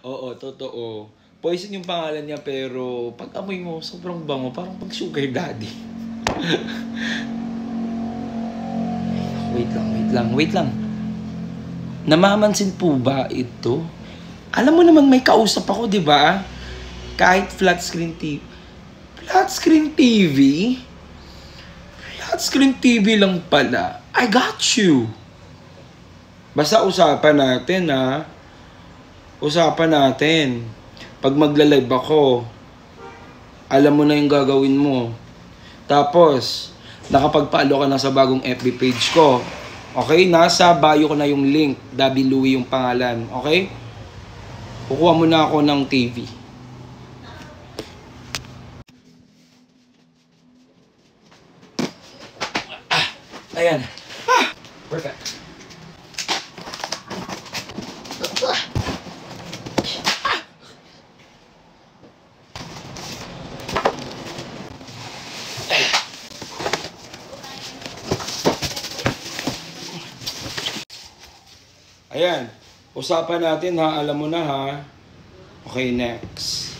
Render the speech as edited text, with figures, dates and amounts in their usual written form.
Oo, totoo. Poison yung pangalan niya pero pag amoy mo, sobrang bango. Parang pag sugar daddy. Wait lang. Namamansin po ba ito? Alam mo naman may kausap ako, di ba? Kahit flat screen TV. Flat screen TV? Flat screen TV lang pala. I got you. Basta usapan natin, ha? Usapan natin. Pag magla-live ako, alam mo na yung gagawin mo. Tapos, nakapag-follow ka na sa bagong FB page ko. Okay? Nasa bio ko na yung link. Dabi Louie yung pangalan. Okay? Kukuha mo na ako ng TV. Ayan. Perfect. Ayan. Usapan natin ha. Alam mo na ha. Okay, next.